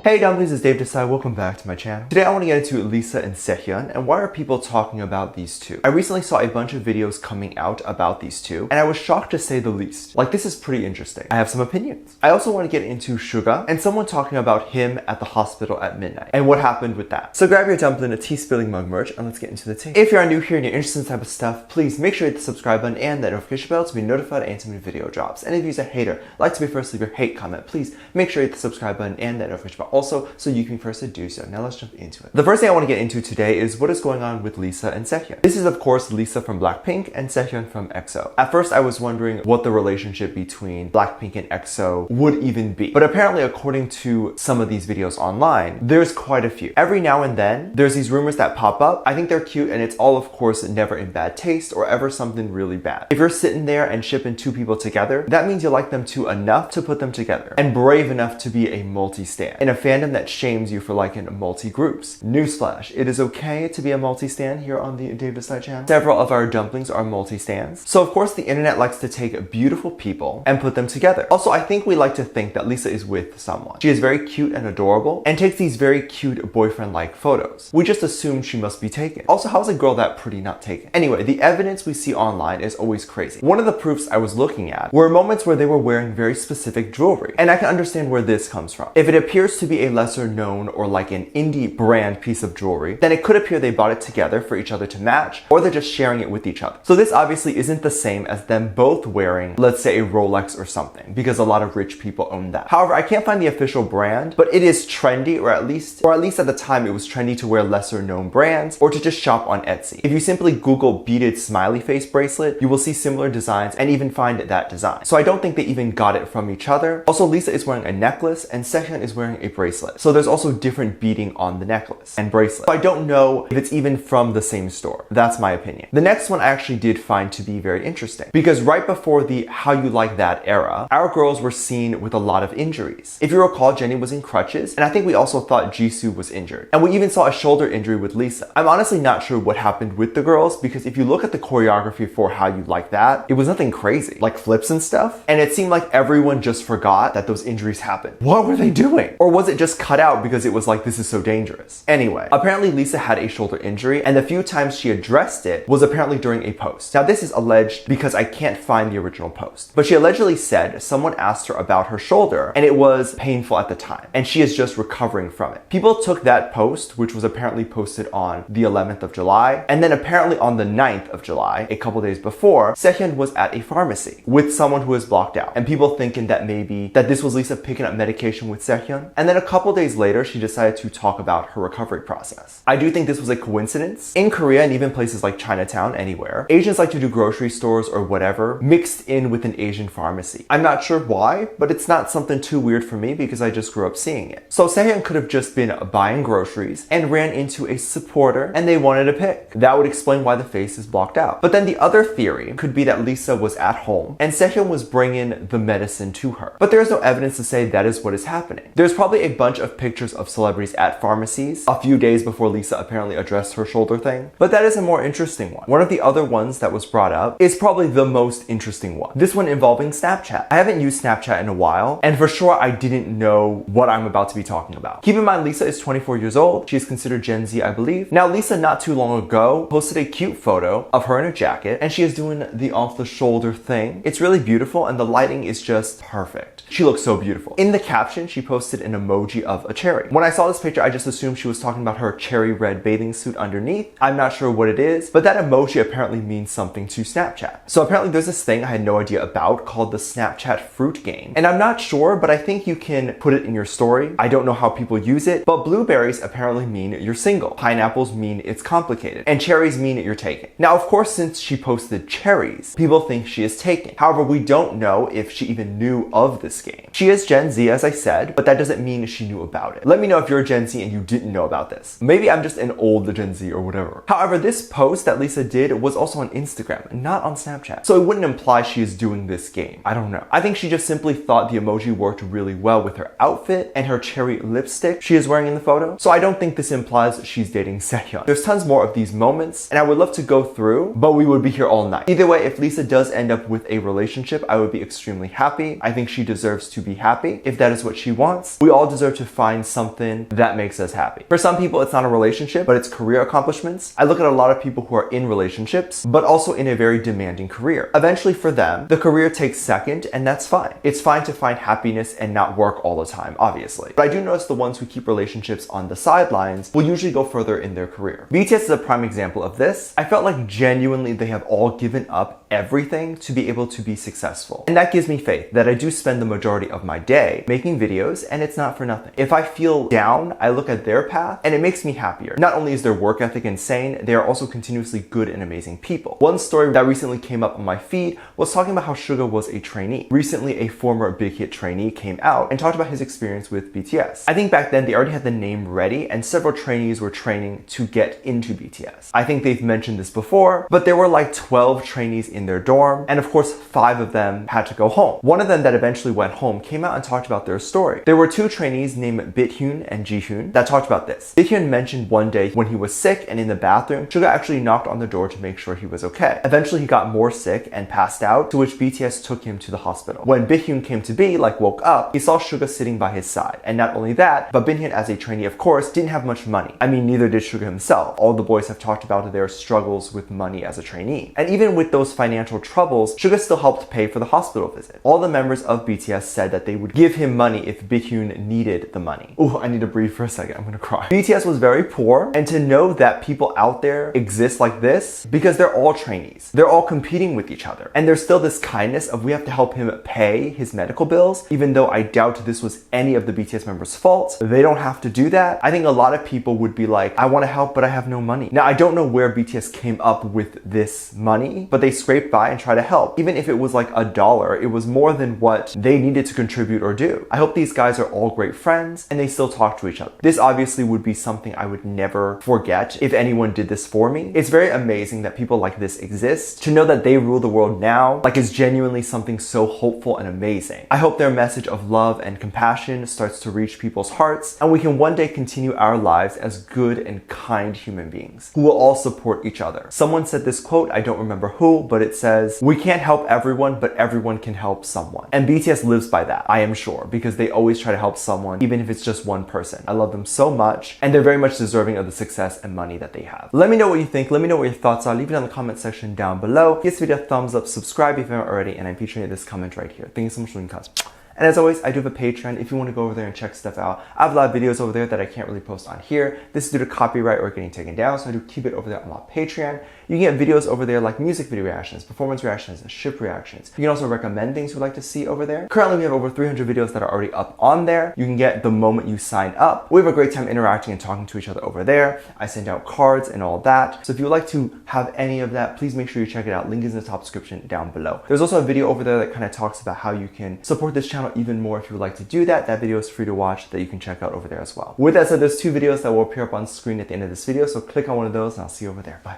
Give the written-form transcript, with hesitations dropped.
Hey dumplings, it's Dave Desai. Welcome back to my channel. Today I want to get into Lisa and Sehun and why are people talking about these two? I recently saw a bunch of videos coming out about these two and I was shocked to say the least. Like, this is pretty interesting. I have some opinions. I also want to get into Suga and someone talking about him at the hospital at midnight and what happened with that. So grab your dumpling, a tea spilling mug merch, and let's get into the tea. If you're new here and you're interested in this type of stuff, please make sure you hit the subscribe button and that notification bell to be notified anytime a video drops. And if you're a hater, like to be first, leave your hate comment. Please make sure you hit the subscribe button and that notification bell also so you can be first to do so. Now let's jump into it. The first thing I want to get into today is what is going on with Lisa and Sehun. This is of course Lisa from BLACKPINK and Sehun from EXO. At first I was wondering what the relationship between BLACKPINK and EXO would even be. But apparently according to some of these videos online, there's quite a few. Every now and then there's these rumors that pop up. I think they're cute and it's all of course never in bad taste or ever something really bad. If you're sitting there and shipping two people together, that means you like them two enough to put them together and brave enough to be a multi-stan in a fandom that shames you for liking multi-groups. Newsflash, it is okay to be a multi-stan here on the Dave Desai channel. Several of our dumplings are multi-stans. So of course the internet likes to take beautiful people and put them together. Also, I think we like to think that Lisa is with someone. She is very cute and adorable and takes these very cute boyfriend-like photos. We just assume she must be taken. Also, how is a girl that pretty not taken? Anyway, the evidence we see online is always crazy. One of the proofs I was looking at were moments where they were wearing very specific jewelry. And I can understand where this comes from. If it appears to be a lesser known or like an indie brand piece of jewelry, then it could appear they bought it together for each other to match, or they're just sharing it with each other. So this obviously isn't the same as them both wearing, let's say, a Rolex or something, because a lot of rich people own that. However, I can't find the official brand, but it is trendy, or at least at the time it was trendy to wear lesser known brands or to just shop on Etsy. If you simply Google beaded smiley face bracelet, you will see similar designs and even find that design. So I don't think they even got it from each other. Also, Lisa is wearing a necklace and Sehun is wearing a bracelet. So there's also different beading on the necklace and bracelet. So I don't know if it's even from the same store. That's my opinion. The next one I actually did find to be very interesting because right before the How You Like That era, our girls were seen with a lot of injuries. If you recall, Jennie was in crutches and I think we also thought Jisoo was injured. And we even saw a shoulder injury with Lisa. I'm honestly not sure what happened with the girls because if you look at the choreography for How You Like That, it was nothing crazy, like flips and stuff. And it seemed like everyone just forgot that those injuries happened. What were they doing? Or was it just cut out because it was like, this is so dangerous? Anyway, apparently Lisa had a shoulder injury and the few times she addressed it was apparently during a post. Now this is alleged because I can't find the original post, but she allegedly said someone asked her about her shoulder and it was painful at the time and she is just recovering from it. People took that post, which was apparently posted on the 11th of July, and then apparently on the 9th of July, a couple days before, Sehun was at a pharmacy with someone who was blocked out and people thinking that maybe that this was Lisa picking up medication with Sehun. And then a couple days later, she decided to talk about her recovery process. I do think this was a coincidence. In Korea and even places like Chinatown, anywhere, Asians like to do grocery stores or whatever mixed in with an Asian pharmacy. I'm not sure why, but it's not something too weird for me because I just grew up seeing it. So Sehun could have just been buying groceries and ran into a supporter and they wanted a pic. That would explain why the face is blocked out. But then the other theory could be that Lisa was at home and Sehun was bringing the medicine to her. But there's no evidence to say that is what is happening. There's probably a bunch of pictures of celebrities at pharmacies a few days before Lisa apparently addressed her shoulder thing. But that is a more interesting one. One of the other ones that was brought up is probably the most interesting one. This one involving Snapchat. I haven't used Snapchat in a while, and for sure I didn't know what I'm about to be talking about. Keep in mind, Lisa is 24 years old. She is considered Gen Z, I believe. Now, Lisa not too long ago posted a cute photo of her in a jacket, and she is doing the off-the-shoulder thing. It's really beautiful, and the lighting is just perfect. She looks so beautiful. In the caption, she posted an emoji of a cherry. When I saw this picture, I just assumed she was talking about her cherry red bathing suit underneath. I'm not sure what it is, but that emoji apparently means something to Snapchat. So apparently there's this thing I had no idea about called the Snapchat fruit game. And I'm not sure, but I think you can put it in your story. I don't know how people use it, but blueberries apparently mean you're single. Pineapples mean it's complicated. And cherries mean you're taken. Now, of course, since she posted cherries, people think she is taken. However, we don't know if she even knew of this game. She is Gen Z, as I said, but that doesn't mean she knew about it. Let me know if you're Gen Z and you didn't know about this. Maybe I'm just an old Gen Z or whatever. However, this post that Lisa did was also on Instagram, not on Snapchat. So it wouldn't imply she is doing this game. I don't know. I think she just simply thought the emoji worked really well with her outfit and her cherry lipstick she is wearing in the photo. So I don't think this implies she's dating Sehun. There's tons more of these moments and I would love to go through, but we would be here all night. Either way, if Lisa does end up with a relationship, I would be extremely happy. I think she deserves to be happy if that is what she wants. We all deserve to find something that makes us happy. For some people, it's not a relationship, but it's career accomplishments. I look at a lot of people who are in relationships, but also in a very demanding career. Eventually for them, the career takes second, and that's fine. It's fine to find happiness and not work all the time, obviously. But I do notice the ones who keep relationships on the sidelines will usually go further in their career. BTS is a prime example of this. I felt like genuinely they have all given up everything to be able to be successful. And that gives me faith that I do spend the majority of my day making videos, and it's not for nothing. If I feel down, I look at their path and it makes me happier. Not only is their work ethic insane, they are also continuously good and amazing people. One story that recently came up on my feed was talking about how Suga was a trainee. Recently, a former big hit trainee came out and talked about his experience with BTS. I think back then they already had the name ready and several trainees were training to get into BTS. I think they've mentioned this before, but there were like 12 trainees in their dorm, and of course 5 of them had to go home. One of them that eventually went home came out and talked about their story. There were 2 trainees named Bithyun and Jihyun that talked about this. Bithyun mentioned one day when he was sick and in the bathroom, Suga actually knocked on the door to make sure he was okay. Eventually he got more sick and passed out, to which BTS took him to the hospital. When Bithyun came to be, woke up, he saw Suga sitting by his side. And not only that, but Bithyun as a trainee, of course, didn't have much money. I mean, neither did Suga himself. All the boys have talked about their struggles with money as a trainee. And even with those financial troubles, Suga still helped pay for the hospital visit. All the members of BTS said that they would give him money if Bithyun needed the money. Ooh, I need to breathe for a second. I'm gonna cry. BTS was very poor, and to know that people out there exist like this, because they're all trainees. They're all competing with each other. And there's still this kindness of we have to help him pay his medical bills, even though I doubt this was any of the BTS members' fault. They don't have to do that. I think a lot of people would be like, I want to help, but I have no money. Now, I don't know where BTS came up with this money, but they scraped by and tried to help. Even if it was like $1, it was more than what they needed to contribute or do. I hope these guys are all great friends and they still talk to each other. This obviously would be something I would never forget if anyone did this for me. It's very amazing that people like this exist. To know that they rule the world now, is genuinely something so hopeful and amazing. I hope their message of love and compassion starts to reach people's hearts, and we can one day continue our lives as good and kind human beings who will all support each other. Someone said this quote, I don't remember who, but it says, we can't help everyone, but everyone can help someone. And BTS lives by that, I am sure, because they always try to help someone, even if it's just one person. I love them so much, and they're very much deserving of the success and money that they have. Let me know what you think. Let me know what your thoughts are. Leave it in the comment section down below. Give this video a thumbs up, subscribe if you haven't already, and I'm featuring this comment right here. Thank you so much for watching, guys. And as always, I do have a Patreon if you want to go over there and check stuff out. I have a lot of videos over there that I can't really post on here. This is due to copyright or getting taken down, so I do keep it over there on my Patreon. You can get videos over there like music video reactions, performance reactions, and ship reactions. You can also recommend things you'd like to see over there. Currently, we have over 300 videos that are already up on there. You can get the moment you sign up. We have a great time interacting and talking to each other over there. I send out cards and all that. So if you would like to have any of that, please make sure you check it out. Link is in the top description down below. There's also a video over there that kind of talks about how you can support this channel even more if you would like to do that. That video is free to watch that you can check out over there as well. With that said, there's 2 videos that will appear up on screen at the end of this video. So click on one of those and I'll see you over there. Bye.